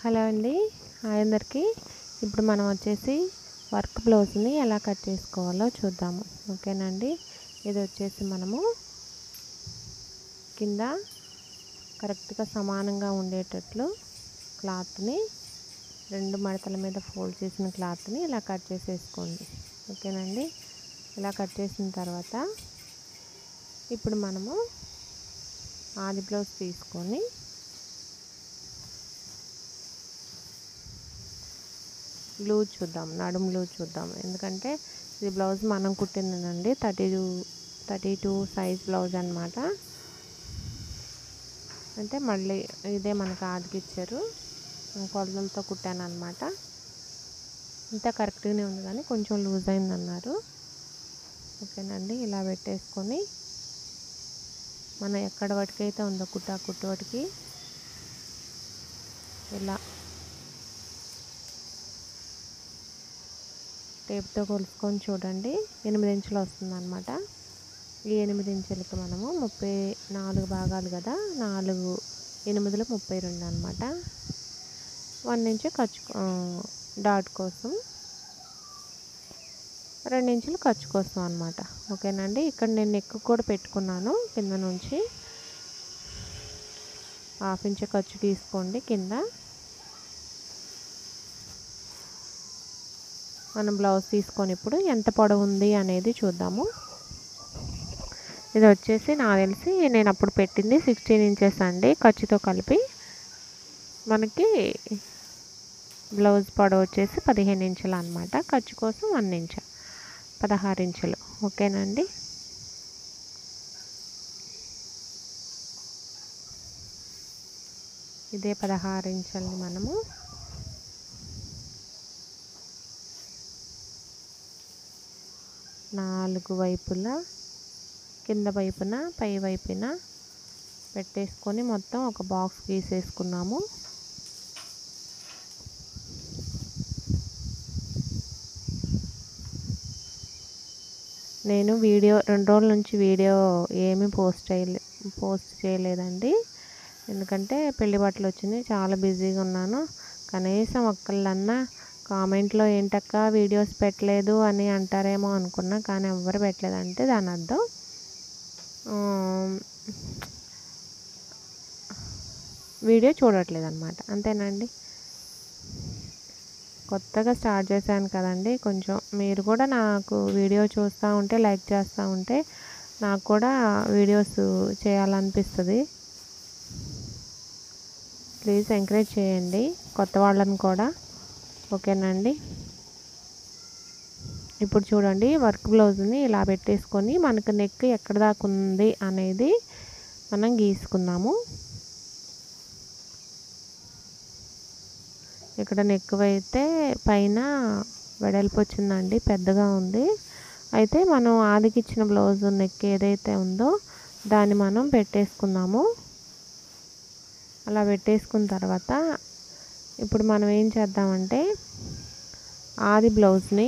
Hello అండి, hi అందరికీ. ఇప్పుడు మనం వచ్చేసి వర్క్ బ్లౌజ్ని ఎలా కట్ చేసుకోవాలో చూద్దాము. ఓకేనండి. ఇది వచ్చేసి మనము కింద కరెక్ట్గా సమానంగా ఉండేటట్లు క్లాత్ని రెండు మడతల మీద ఫోల్డ్ చేసిన క్లాత్ని ఇలా కట్ చేసేసుకోండి. ఓకేనండి. ఇలా కట్ చేసిన తర్వాత ఇప్పుడు మనము ఆది బ్లౌజ్ తీసుకొని లూజ్ చూద్దాం, నడుము లూజ్ చూద్దాం. ఎందుకంటే ఇది బ్లౌజ్ మనం కుట్టిందండి, 32 సైజ్ బ్లౌజ్ అనమాట. అంటే మళ్ళీ ఇదే మనకు ఆదికి ఇచ్చారు, కొలతలతో కుట్టాను అనమాట. ఇంత కరెక్ట్గానే ఉంది కానీ కొంచెం లూజ్ అయిందన్నారు. ఓకేనండి. ఇలా పెట్టేసుకొని మనం ఎక్కడ వరకైతే ఉందో కుట్టు వరకు ఇలా టేప్తో కొలుసుకొని చూడండి, 8 ఇంచులు వస్తుందన్నమాట. ఈ 8 ఇంచులకి మనము 34 భాగాలు కదా, 4 8లు 32 అనమాట. 1 ఇంచు డాట్ కోసం, 2 ఇంచులు ఖర్చు కోసం అనమాట. ఓకేనండి. ఇక్కడ నేను నెక్ కూడా పెట్టుకున్నాను. కింద నుంచి 1/2 ఇంచు ఖర్చు తీసుకోండి. కింద మనం బ్లౌజ్ తీసుకొని ఇప్పుడు ఎంత పొడవు ఉంది అనేది చూద్దాము. ఇది వచ్చేసి నాకు తెలిసి నేను అప్పుడు పెట్టింది 16 ఇంచెస్ అండి, ఖర్చుతో కలిపి. మనకి బ్లౌజ్ పొడవు వచ్చేసి 15 ఇంచులు అనమాట. ఖర్చు కోసం 1 ఇంచు, 16 ఇంచులు. ఓకేనండి. ఇదే 16 ఇంచులని మనము నాలుగు వైపులా, కింద వైపున పై వైపున పెట్టేసుకొని మొత్తం ఒక బాక్స్ గీసేసుకున్నాము. నేను 2 రోజుల నుంచి వీడియో ఏమీ పోస్ట్ చేయలేదండి. ఎందుకంటే పెళ్లి బట్టలు వచ్చింది, చాలా బిజీగా ఉన్నాను. కనీసం ఒక్కళ్ళన్నా కామెంట్లో ఏంటక్క వీడియోస్ పెట్టలేదు అని అంటారేమో అనుకున్నా, కానీ ఎవ్వరు పెట్టలేదంటే దాని అర్థం వీడియో చూడట్లేదు అనమాట. అంతేనండి. కొత్తగా స్టార్ట్ చేశాను కదండి, కొంచెం మీరు కూడా నాకు వీడియో చూస్తూ ఉంటే, లైక్ చేస్తూ ఉంటే నాకు కూడా వీడియోస్ చేయాలనిపిస్తుంది. ప్లీజ్ ఎంకరేజ్ చేయండి కొత్త వాళ్ళని కూడా. ఓకేనండి. ఇప్పుడు చూడండి, వర్క్ బ్లౌజ్ని ఇలా పెట్టేసుకొని మనకు నెక్ ఎక్కడ దాకా ఉంది అనేది మనం గీసుకుందాము. ఇక్కడ నెక్ అయితే పైన వెడల్పు వచ్చిందండి, పెద్దగా ఉంది. అయితే మనం ఆదికి ఇచ్చిన బ్లౌజ్ నెక్ ఏదైతే ఉందో దాన్ని మనం పెట్టేసుకుందాము. అలా పెట్టేసుకున్న తర్వాత ఇప్పుడు మనం ఏం చేద్దామంటే ఆది బ్లౌజ్ని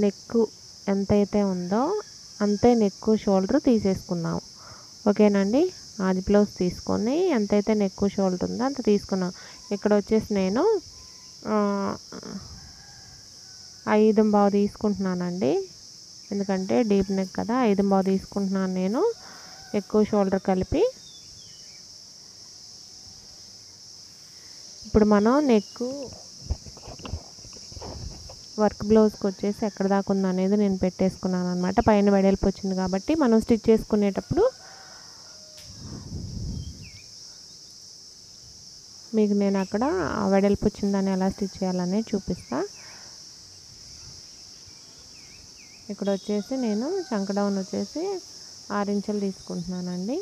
నెక్ ఎంతైతే ఉందో అంతే నెక్ షోల్డర్ తీసేసుకున్నాం. ఓకేనండి. ఆది బ్లౌజ్ తీసుకొని ఎంతైతే నెక్ షోల్డర్ ఉందో అంత తీసుకున్నాం. ఇక్కడ వచ్చేసి నేను 5.25 తీసుకుంటున్నానండి. ఎందుకంటే డీప్ నెక్ కదా, 5.25 తీసుకుంటున్నాను నేను, ఎక్కువ షోల్డర్ కలిపి. ఇప్పుడు మనం నెక్ వర్క్ బ్లౌజ్కి వచ్చేసి ఎక్కడ దాకా ఉంది అనేది నేను పెట్టేసుకున్నాను అనమాట. పైన వెడల్పు వచ్చింది కాబట్టి మనం స్టిచ్ చేసుకునేటప్పుడు మీకు నేను అక్కడ వెడల్పు వచ్చిందని ఎలా స్టిచ్ చేయాలనేది చూపిస్తా. ఇక్కడ వచ్చేసి నేను చంక డౌన్ వచ్చేసి 6 ఇంచులు తీసుకుంటున్నానండి.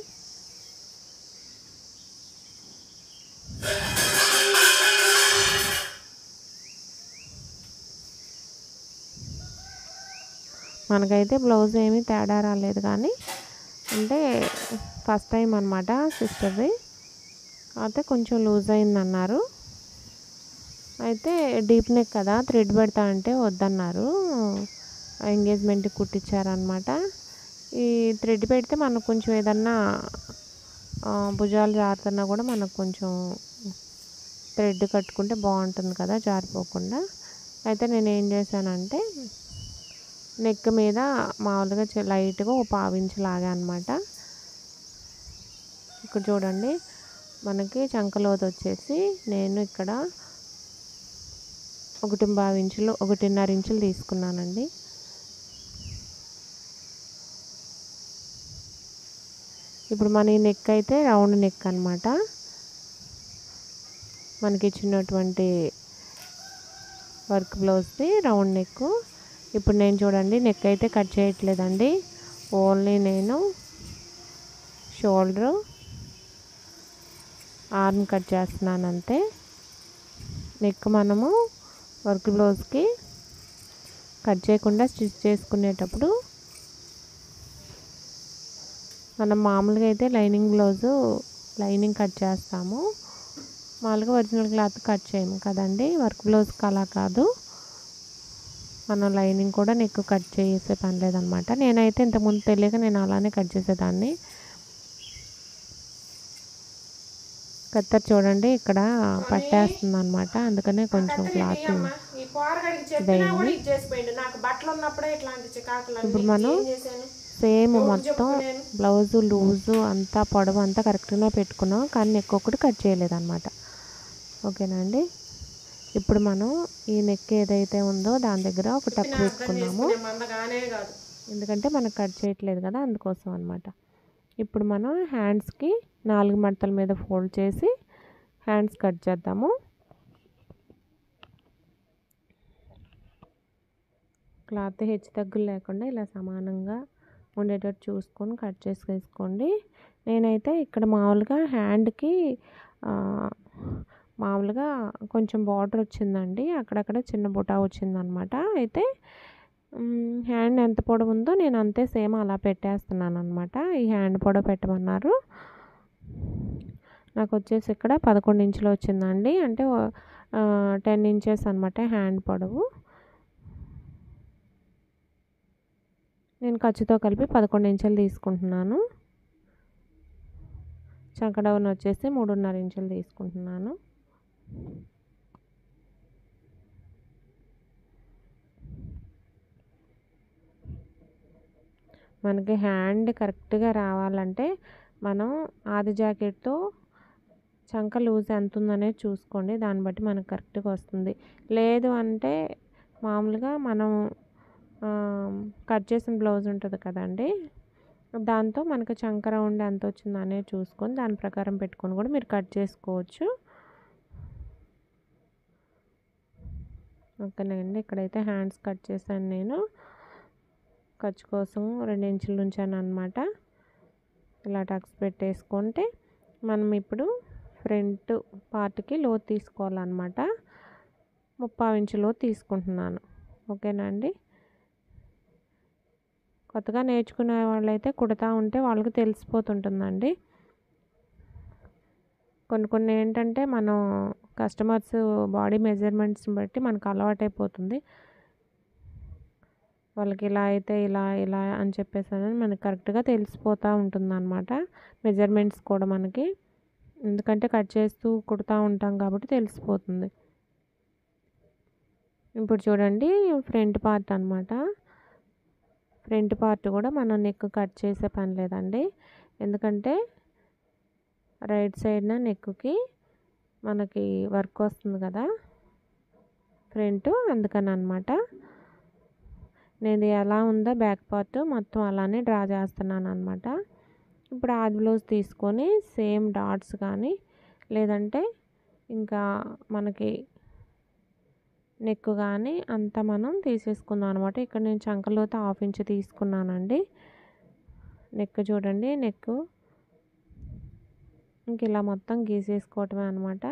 మనకైతే బ్లౌజ్ ఏమీ తేడా రాలేదు, కానీ అంటే ఫస్ట్ టైం అనమాట సిస్టర్ది. అయితే కొంచెం లూజ్ అయిందన్నారు. అయితే డీప్ నెక్ కదా థ్రెడ్ పెడతా అంటే వద్దన్నారు. ఎంగేజ్మెంట్కి కుట్టించారనమాట. ఈ థ్రెడ్ పెడితే మనకు కొంచెం ఏదన్నా భుజాలు జారుతున్నా కూడా మనకు కొంచెం థ్రెడ్ కట్టుకుంటే బాగుంటుంది కదా జారిపోకుండా. అయితే నేను ఏం చేశానంటే నెక్ మీద మామూలుగా లైట్గా ఒక 1/2 ఇంచు లాగా అనమాట. ఇక్కడ చూడండి మనకి చంకలోది వచ్చేసి నేను ఇక్కడ 1.5 ఇంచులు 1.5 ఇంచులు తీసుకున్నానండి. ఇప్పుడు మన ఈ నెక్ అయితే రౌండ్ నెక్ అనమాట. మనకి ఇచ్చినటువంటి వర్క్ బ్లౌజ్ది రౌండ్ నెక్. ఇప్పుడు నేను చూడండి నెక్ అయితే కట్ చేయట్లేదండి. ఓన్లీ నేను షోల్డరు ఆర్మ్ కట్ చేస్తున్నాను అంతే. నెక్ మనము వర్క్ బ్లౌజ్కి కట్ చేయకుండా స్టిచ్ చేసుకునేటప్పుడు మనం మామూలుగా అయితే లైనింగ్ బ్లౌజు లైనింగ్ కట్ చేస్తాము. మామూలుగా ఒరిజినల్ క్లాత్ కట్ చేయము కదండి. వర్క్ బ్లౌజ్కి అలా కాదు, మనం లైనింగ్ కూడా నెక్ కట్ చేసే పని లేదనమాట. నేనైతే ఇంతకుముందు తెలియక నేను అలానే కట్ చేసేదాన్ని. కత్తెర చూడండి ఇక్కడ పట్టేస్తుంది అనమాట, అందుకనే కొంచెం క్లాత్ ఇదైంది. ఇప్పుడు మనం సేమ్ మొత్తం బ్లౌజు లూజు అంతా పొడవు అంతా కరెక్ట్గా పెట్టుకున్నాం, కానీ నెక్ ఒకటి కట్ చేయలేదన్నమాట. ఓకేనా అండి. ఇప్పుడు మనం ఈ నెక్ ఏదైతే ఉందో దాని దగ్గర ఒక టక్ పెట్టుకున్నాము, ఎందుకంటే మనకు కట్ చేయట్లేదు కదా అందుకోసం అనమాట. ఇప్పుడు మనం హ్యాండ్స్కి 4 మడతల మీద ఫోల్డ్ చేసి హ్యాండ్స్ కట్ చేద్దాము. క్లాత్ హెచ్చు తగ్గులు లేకుండా ఇలా సమానంగా ఉండేటట్టు చూసుకొని కట్ చేసేసుకోండి. నేనైతే ఇక్కడ మామూలుగా హ్యాండ్కి మామూలుగా కొంచెం బార్డర్ వచ్చిందండి, అక్కడక్కడ చిన్న బుటా వచ్చిందనమాట. అయితే హ్యాండ్ ఎంత పొడవు ఉందో నేను అంతే సేమ్ అలా పెట్టేస్తున్నాను అనమాట. ఈ హ్యాండ్ పొడవు పెట్టమన్నారు. నాకు వచ్చేసి ఇక్కడ 11 ఇంచులు వచ్చిందండి, అంటే 10 ఇంచెస్ అనమాట హ్యాండ్ పొడవు. నేను ఖర్చుతో కలిపి 11 ఇంచులు తీసుకుంటున్నాను. చంకడౌన్ వచ్చేసి 3.5 ఇంచులు తీసుకుంటున్నాను. మనకి హ్యాండ్ కరెక్ట్గా రావాలంటే మనం ఆది జాకెట్తో చంక లూజ్ ఎంత ఉందనేది చూసుకోండి, దాన్ని బట్టి మనకు కరెక్ట్గా వస్తుంది. లేదు అంటే మామూలుగా మనం కట్ చేసిన బ్లౌజ్ ఉంటుంది కదండి, దాంతో మనకు చంక రౌండ్ ఎంత వచ్చింది అనేది చూసుకొని దాని ప్రకారం పెట్టుకొని కూడా మీరు కట్ చేసుకోవచ్చు. ఓకేనండి. ఇక్కడైతే హ్యాండ్స్ కట్ చేశాను నేను. ఖర్చు కోసం 2 ఇంచులు ఉంచాను అనమాట. ఇలా టక్స్ పెట్టేసుకుంటే మనం ఇప్పుడు ఫ్రంట్ పార్ట్కి లోతు తీసుకోవాలన్నమాట. 3/4 ఇంచు లోతు తీసుకుంటున్నాను. ఓకేనా అండి. కొత్తగా నేర్చుకునే వాళ్ళైతే కుడతా ఉంటే వాళ్ళకి తెలిసిపోతుంటుందండి. కొన్ని ఏంటంటే మనం కస్టమర్స్ బాడీ మెజర్మెంట్స్ని బట్టి మనకు అలవాటైపోతుంది. వాళ్ళకి ఇలా అయితే ఇలా ఇలా అని చెప్పేసి మనకు కరెక్ట్గా తెలిసిపోతూ ఉంటుందన్నమాట. మెజర్మెంట్స్ కూడా మనకి, ఎందుకంటే కట్ చేస్తూ కుడతా ఉంటాం కాబట్టి తెలిసిపోతుంది. ఇప్పుడు చూడండి ఫ్రంట్ పార్ట్ అనమాట. ఫ్రంట్ పార్ట్ కూడా మనం నెక్ కట్ చేసే పని లేదండి, ఎందుకంటే రైట్ సైడ్న నెక్కి మనకి వర్క్ వస్తుంది కదా ఫ్రంట్, అందుకని అనమాట. నేను ఎలా ఉందో బ్యాక్ పార్ట్ మొత్తం అలానే డ్రా చేస్తున్నాను అనమాట. ఇప్పుడు ఆది బ్లౌజ్ తీసుకొని సేమ్ డాట్స్ కానీ లేదంటే ఇంకా మనకి నెక్ కానీ అంతా మనం తీసేసుకుందాం అనమాట. ఇక్కడ నేను చంకలోతో 1/2 ఇంచు తీసుకున్నానండి. నెక్ చూడండి, నెక్ ఇంక ఇలా మొత్తం గీసేసుకోవటమే అనమాట.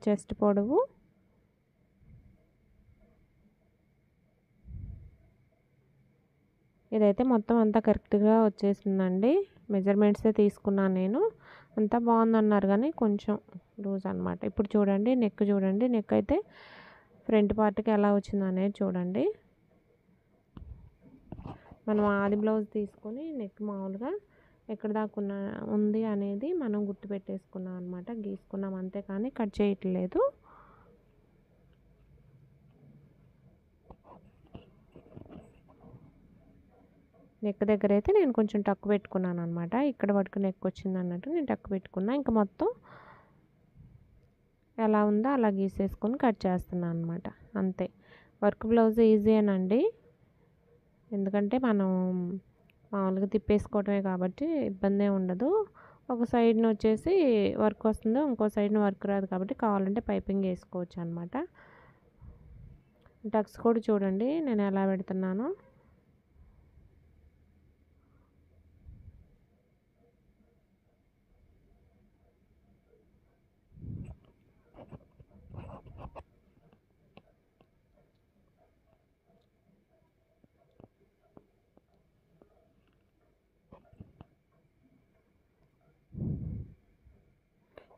చెస్ట్ పొడవు ఇదైతే మొత్తం అంతా కరెక్ట్గా వచ్చేసిందండి. మెజర్మెంట్సే తీసుకున్నాను నేను. అంతా బాగుందన్నారు కానీ కొంచెం లూజ్ అనమాట. ఇప్పుడు చూడండి నెక్ చూడండి. నెక్ అయితే ఫ్రంట్ పార్ట్కి ఎలా వచ్చింది అనేది చూడండి. మనం ఆది బ్లౌజ్ తీసుకొని నెక్ మామూలుగా ఎక్కడ దాకా ఉంది అనేది మనం గుర్తు పెట్టేసుకున్నాం అనమాట. గీసుకున్నాం అంతే కానీ కట్ చేయట్లేదు. నెక్ దగ్గర అయితే నేను కొంచెం టక్కు పెట్టుకున్నాను అనమాట. ఇక్కడ వరకు నెక్ వచ్చింది అన్నట్టు నేను టక్కు పెట్టుకున్నా. ఇంకా మొత్తం ఎలా ఉందో అలా గీసేసుకొని కట్ చేస్తున్నాను అనమాట. అంతే. వర్క్ బ్లౌజ్ ఈజీయేనండి. ఎందుకంటే మనం మామూలుగా తిప్పేసుకోవటమే కాబట్టి ఇబ్బంది ఉండదు. ఒక సైడ్ని వచ్చేసి వర్క్ వస్తుందో ఇంకో సైడ్ని వర్క్ రాదు కాబట్టి కావాలంటే పైపింగ్ వేసుకోవచ్చు అనమాట. టక్స్ కూడా చూడండి నేను ఎలా పెడుతున్నానో.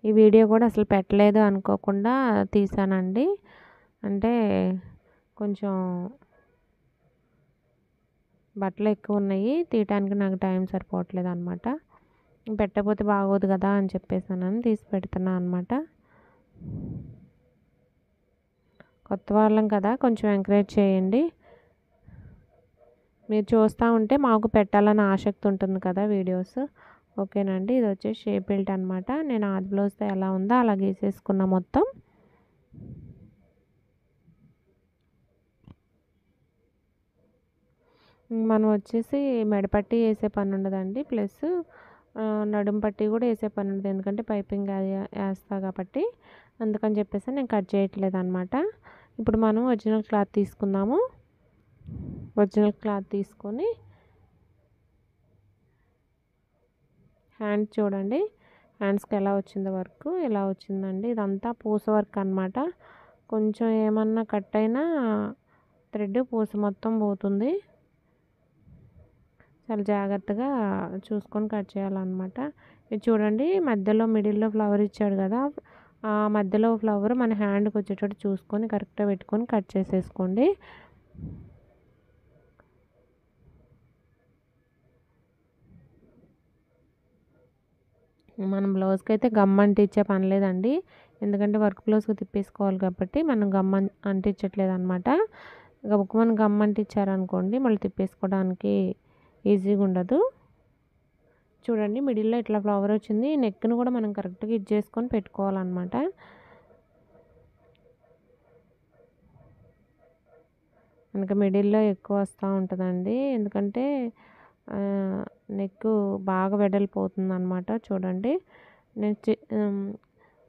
ఈ వీడియో కూడా అసలు పెట్టలేదు అనుకోకుండా తీసానండి. అంటే కొంచెం బట్టలు ఎక్కువ ఉన్నాయి, తీయటానికి నాకు టైం సరిపోవట్లేదు అనమాట. పెట్టకపోతే బాగోదు కదా అని చెప్పేసానని తీసి పెడుతున్నా అనమాట. కొత్త వాళ్ళం కదా కొంచెం ఎంకరేజ్ చేయండి. మీరు చూస్తూ ఉంటే మాకు పెట్టాలని ఆసక్తి ఉంటుంది కదా వీడియోస్. ఓకేనండి. ఇది వచ్చేసి షేప్ బెల్ట్ అనమాట. నేను ఆది బ్లౌజ్తో ఎలా ఉందో అలా గీసేసుకున్నా మొత్తం. మనం వచ్చేసి మెడపట్టి వేసే పని ఉండదండి. ప్లస్ నడుము పట్టి కూడా వేసే పని ఉండదు. ఎందుకంటే పైపింగ్ వేస్తా కాబట్టి అందుకని చెప్పేసి నేను కట్ చేయట్లేదు అనమాట. ఇప్పుడు మనం ఒరిజినల్ క్లాత్ తీసుకుందాము. ఒరిజినల్ క్లాత్ తీసుకొని హ్యాండ్స్ చూడండి. హ్యాండ్స్కి ఎలా వచ్చిందో వర్క్ ఇలా వచ్చిందండి. ఇదంతా పూస వర్క్ అనమాట. కొంచెం ఏమన్నా కట్ అయినా థ్రెడ్ పూస మొత్తం పోతుంది. చాలా జాగ్రత్తగా చూసుకొని కట్ చేయాలన్నమాట. ఇది చూడండి మధ్యలో మిడిల్లో ఫ్లవర్ ఇచ్చాడు కదా, ఆ మధ్యలో ఫ్లవర్ మన హ్యాండ్కి వచ్చేటట్టు చూసుకొని కరెక్ట్గా పెట్టుకొని కట్ చేసేసుకోండి. మనం బ్లౌజ్కి అయితే గమ్ అంటించే పని లేదండి. ఎందుకంటే వర్క్ బ్లౌజ్కి తిప్పేసుకోవాలి కాబట్టి మనం గమ్ అంటించట్లేదు అనమాట. గబుక్కుమని గమ్ అంటించారనుకోండి మళ్ళీ తిప్పేసుకోవడానికి ఈజీగా ఉండదు. చూడండి మిడిల్లో ఇట్లా ఫ్లవర్ వచ్చింది. నెక్ని కూడా మనం కరెక్ట్గా ఇది చేసుకొని పెట్టుకోవాలన్నమాట. మనకి మిడిల్లో ఎక్కువ వస్తూ ఉంటుందండి. ఎందుకంటే నెక్ బాగా వెడల్పోతుంది అనమాట. చూడండి నేను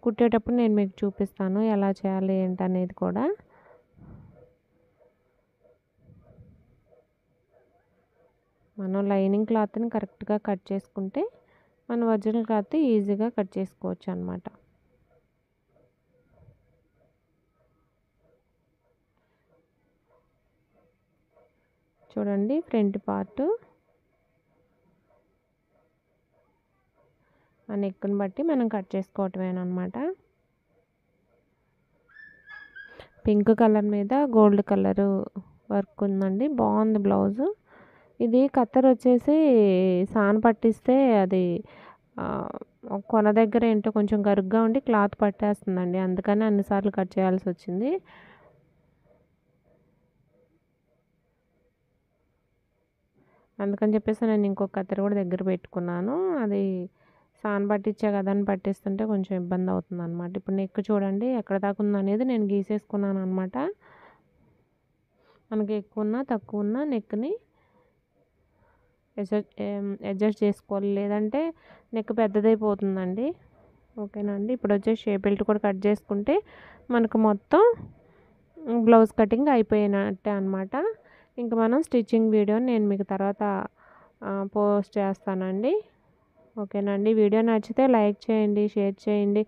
కుట్టేటప్పుడు నేను మీకు చూపిస్తాను ఎలా చేయాలి ఏంటనేది కూడా. మనం లైనింగ్ క్లాత్ని కరెక్ట్గా కట్ చేసుకుంటే మన ఒరిజినల్ క్లాత్ ఈజీగా కట్ చేసుకోవచ్చు అనమాట. చూడండి ఫ్రంట్ పార్ట్ ఆ నెక్ని బట్టి మనం కట్ చేసుకోవటమేనమాట. పింక్ కలర్ మీద గోల్డ్ కలర్ వర్క్ ఉందండి. బాగుంది బ్లౌజు. ఇది కత్తెర వచ్చేసి సాన పట్టిస్తే అది కొన దగ్గర ఏంటో కొంచెం గరుగ్గా ఉండి క్లాత్ పట్టేస్తుందండి. అందుకని అన్నిసార్లు కట్ చేయాల్సి వచ్చింది. అందుకని చెప్పేసి నేను ఇంకొక కత్తెర కూడా దగ్గర పెట్టుకున్నాను. అది సాన పట్టించా కదా అని పట్టిస్తుంటే కొంచెం ఇబ్బంది అవుతుంది అనమాట. ఇప్పుడు నెక్ చూడండి ఎక్కడ దాకా ఉందనేది నేను గీసేసుకున్నాను అనమాట. మనకి ఎక్కువ ఉన్నా తక్కువ ఉన్నా నెక్ని అడ్జస్ట్ చేసుకోవాలి, లేదంటే నెక్ పెద్దదైపోతుందండి. ఓకేనండి. ఇప్పుడు వచ్చేసి షేప్ బెల్ట్ కూడా కట్ చేసుకుంటే మనకు మొత్తం బ్లౌజ్ కటింగ్ అయిపోయినట్టే అనమాట. ఇంకా మనం స్టిచ్చింగ్ వీడియోని నేను మీకు తర్వాత పోస్ట్ చేస్తానండి. ఓకేనండి. వీడియో నచ్చితే లైక్ చేయండి, షేర్ చేయండి.